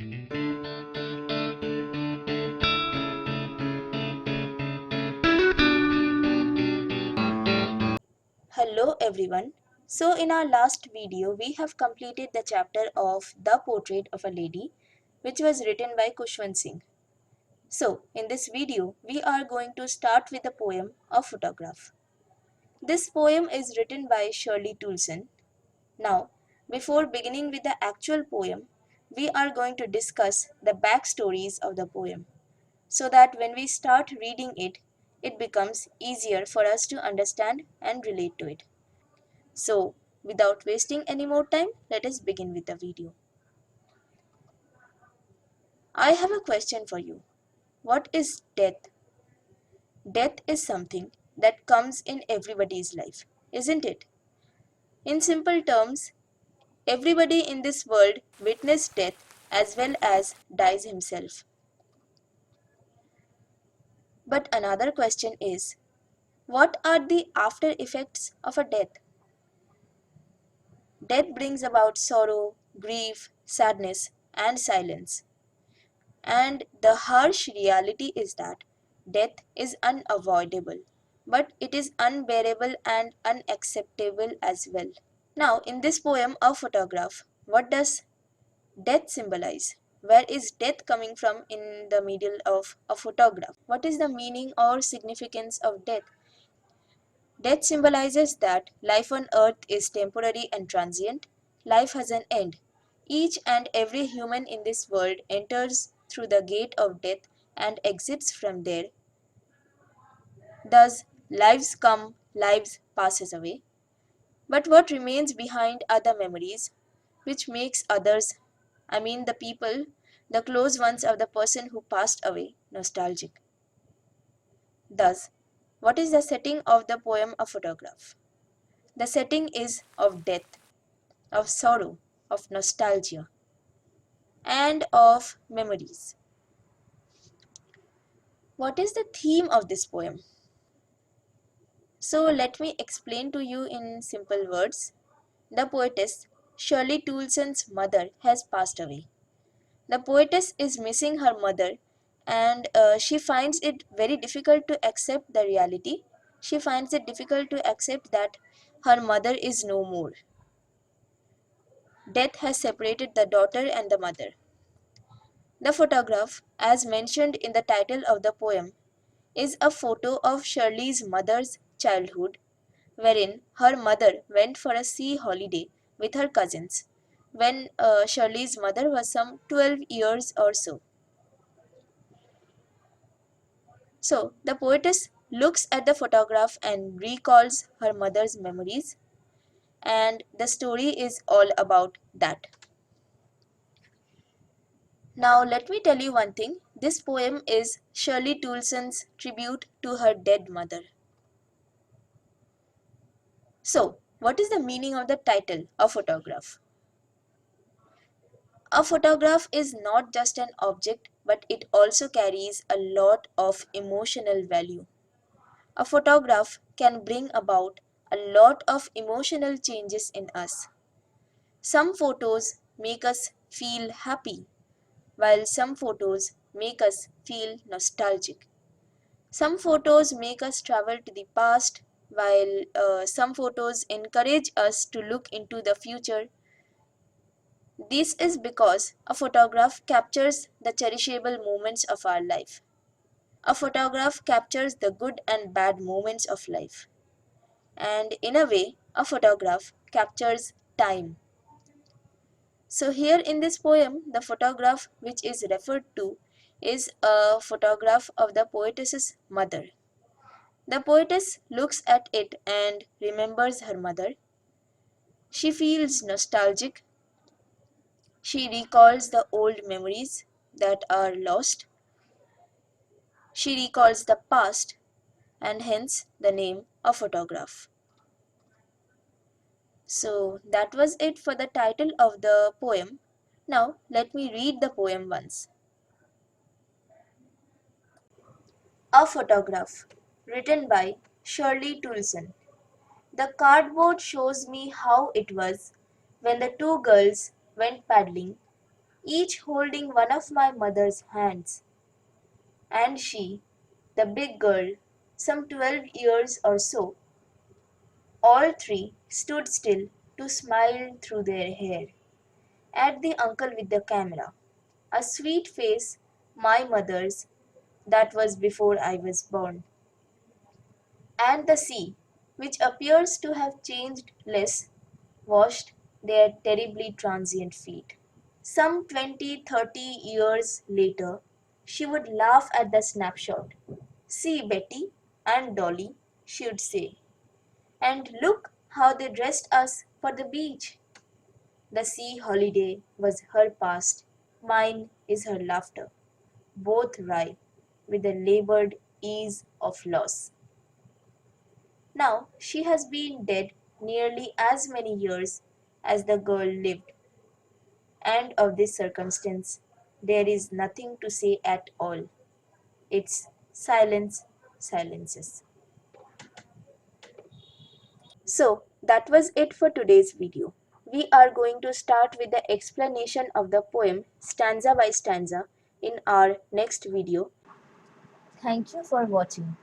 Hello everyone. So in our last video we have completed the chapter of The Portrait of a Lady, which was written by Kushwant Singh. So in this video we are going to start with the poem A Photograph. This poem is written by Shirley Toulson. Now before beginning with the actual poem, we are going to discuss the backstories of the poem so that when we start reading it, it becomes easier for us to understand and relate to it. So, without wasting any more time, let us begin with the video. I have a question for you. What is death? Death is something that comes in everybody's life, isn't it? In simple terms, everybody in this world witnesses death as well as dies himself. But another question is, what are the after effects of a death? Death brings about sorrow, grief, sadness, and silence. And the harsh reality is that death is unavoidable, but it is unbearable and unacceptable as well. Now, in this poem, A Photograph, what does death symbolize? Where is death coming from in the middle of a photograph? What is the meaning or significance of death? Death symbolizes that life on earth is temporary and transient. Life has an end. Each and every human in this world enters through the gate of death and exits from there. Thus, lives come, lives passes away. But what remains behind are the memories, which makes others, I mean the people, the close ones of the person who passed away, nostalgic. Thus, what is the setting of the poem A Photograph? The setting is of death, of sorrow, of nostalgia, and of memories. What is the theme of this poem? So let me explain to you in simple words. The poetess, Shirley Toulson's mother, has passed away. The poetess is missing her mother and she finds it very difficult to accept the reality. She finds it difficult to accept that her mother is no more. Death has separated the daughter and the mother. The photograph, as mentioned in the title of the poem, is a photo of Shirley's mother's childhood, wherein her mother went for a sea holiday with her cousins when Shirley's mother was some 12 years or so. So, the poetess looks at the photograph and recalls her mother's memories, and the story is all about that. Now, let me tell you one thing. This poem is Shirley Toulson's tribute to her dead mother. So, what is the meaning of the title, A Photograph? A photograph is not just an object, but it also carries a lot of emotional value. A photograph can bring about a lot of emotional changes in us. Some photos make us feel happy, while some photos make us feel nostalgic. Some photos make us travel to the past, while some photos encourage us to look into the future. This is because a photograph captures the cherishable moments of our life. A photograph captures the good and bad moments of life. And in a way, a photograph captures time. So here in this poem, the photograph which is referred to is a photograph of the poetess's mother. The poetess looks at it and remembers her mother. She feels nostalgic. She recalls the old memories that are lost. She recalls the past and hence the name a photograph. So that was it for the title of the poem. Now let me read the poem once. A Photograph, written by Shirley Toulson. The cardboard shows me how it was when the two girls went paddling each holding one of my mother's hands. And she, the big girl, some 12 years or so, all three stood still to smile through their hair at the uncle with the camera. A sweet face, my mother's, that was before I was born. And the sea, which appears to have changed less, washed their terribly transient feet. Some 20, 30 years later, she would laugh at the snapshot. See Betty and Dolly, she would say, and look how they dressed us for the beach. The sea holiday was her past, mine is her laughter, both wry with the labored ease of loss. Now she has been dead nearly as many years as the girl lived, and of this circumstance there is nothing to say at all. It's silence, silences. So that was it for today's video. We are going to start with the explanation of the poem stanza by stanza in our next video. Thank you for watching.